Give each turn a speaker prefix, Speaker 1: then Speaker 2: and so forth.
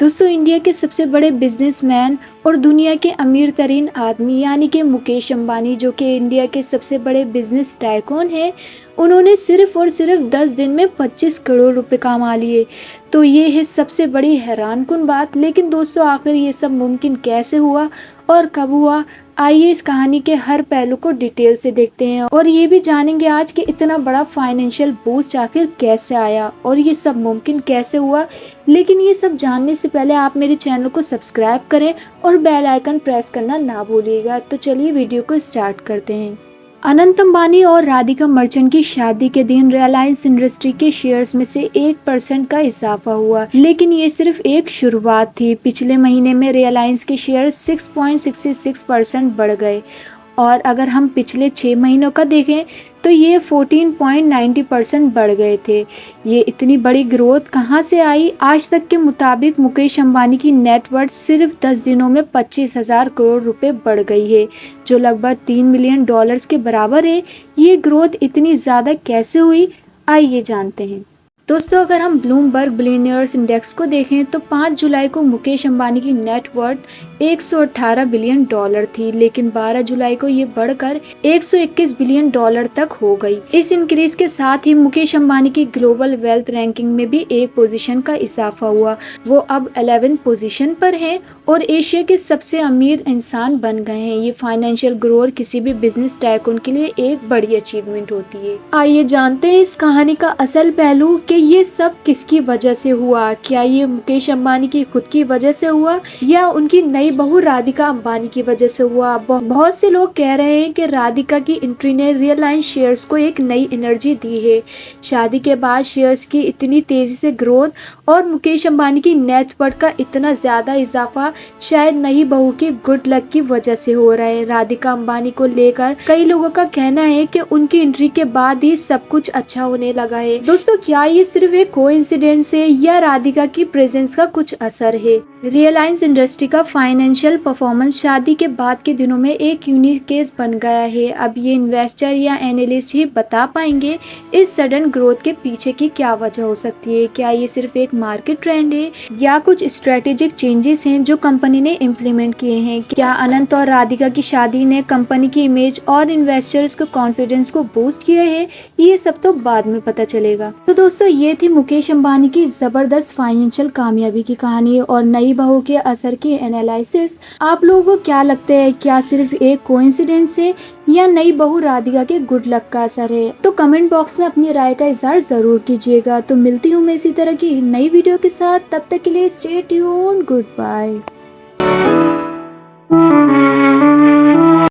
Speaker 1: दोस्तों, इंडिया के सबसे बड़े बिजनेसमैन और दुनिया के अमीर तरीन आदमी यानी कि मुकेश अंबानी, जो कि इंडिया के सबसे बड़े बिजनेस टाइकून हैं, उन्होंने सिर्फ और सिर्फ 10 दिन में 25 करोड़ रुपए कमा लिए। तो ये है सबसे बड़ी हैरानकुन बात। लेकिन दोस्तों, आखिर ये सब मुमकिन कैसे हुआ और कब हुआ? आइए इस कहानी के हर पहलू को डिटेल से देखते हैं और ये भी जानेंगे आज कि इतना बड़ा फाइनेंशियल बूस्ट आखिर कैसे आया और ये सब मुमकिन कैसे हुआ। लेकिन ये सब जानने से पहले आप मेरे चैनल को सब्सक्राइब करें और बेल आइकन प्रेस करना ना भूलिएगा। तो चलिए वीडियो को स्टार्ट करते हैं। अनंत अंबानी और राधिका मर्चेंट की शादी के दिन रिलायंस इंडस्ट्री के शेयर्स में से 1% का इजाफा हुआ। लेकिन ये सिर्फ एक शुरुआत थी। पिछले महीने में रिलायंस के शेयर 6.66% बढ़ गए और अगर हम पिछले 6 महीनों का देखें तो ये 14.90% बढ़ गए थे। ये इतनी बड़ी ग्रोथ कहाँ से आई? आज तक के मुताबिक मुकेश अंबानी की नेटवर्थ सिर्फ 10 दिनों में 25,000 करोड़ रुपए बढ़ गई है, जो लगभग $3 मिलियन के बराबर है। ये ग्रोथ इतनी ज़्यादा कैसे हुई, आइए जानते हैं। दोस्तों, अगर हम ब्लूमबर्ग बिलियनियर्स इंडेक्स को देखें तो 5 जुलाई को मुकेश अंबानी की नेटवर्थ 118 बिलियन डॉलर थी, लेकिन 12 जुलाई को ये बढ़कर 121 बिलियन डॉलर तक हो गई। इस इंक्रीज के साथ ही मुकेश अंबानी की ग्लोबल वेल्थ रैंकिंग में भी एक पोजीशन का इजाफा हुआ। वो अब 11th पोजीशन पर हैं और एशिया के सबसे अमीर इंसान बन गए हैं। ये फाइनेंशियल ग्रोथ किसी भी बिजनेस टाइकून के लिए एक बड़ी अचीवमेंट होती है। आइए जानते हैं इस कहानी का असल पहलू कि ये सब किसकी वजह से हुआ। क्या ये मुकेश अंबानी की खुद की वजह से हुआ या उनकी नई बहू राधिका अंबानी की वजह से हुआ? बहुत से लोग कह रहे हैं कि राधिका की एंट्री ने रिलायंस शेयर्स को एक नई एनर्जी दी है। शादी के बाद शेयर्स की इतनी तेजी से ग्रोथ और मुकेश अंबानी की नेटवर्थ का इतना ज्यादा इजाफा शायद नई बहू की गुड लक की वजह से हो रहा है। राधिका अंबानी को लेकर कई लोगों का कहना है कि उनकी एंट्री के बाद ही सब कुछ अच्छा होने लगा है। दोस्तों, क्या ये सिर्फ एक कोइंसिडेंस है या राधिका की प्रेजेंस का कुछ असर है? रिलायंस इंडस्ट्री का फाइनेंशियल परफॉर्मेंस शादी के बाद के दिनों में एक यूनिक केस बन गया है। अब ये इन्वेस्टर या एनालिस्ट ही बता पाएंगे इस सडन ग्रोथ के पीछे की क्या वजह हो सकती है। क्या ये सिर्फ एक मार्केट ट्रेंड है या कुछ स्ट्रेटेजिक चेंजेस हैं जो कंपनी ने इम्प्लीमेंट किए हैं? क्या अनंत और राधिका की शादी ने कंपनी की इमेज और इन्वेस्टर्स के कॉन्फिडेंस को बूस्ट किया है? ये सब तो बाद में पता चलेगा। तो दोस्तों, ये थी मुकेश अंबानी की जबरदस्त फाइनेंशियल कामयाबी की कहानी और नई बहू के असर की एनालिसिस। आप लोगों को क्या लगता है, क्या सिर्फ एक कोइंसिडेंस है या नई बहू राधिका के गुड लक का असर है? तो कमेंट बॉक्स में अपनी राय का इजहार जरूर कीजिएगा। तो मिलती हूँ मैं इसी तरह की नई वीडियो के साथ। तब तक के लिए स्टे ट्यून्ड, गुड बाय।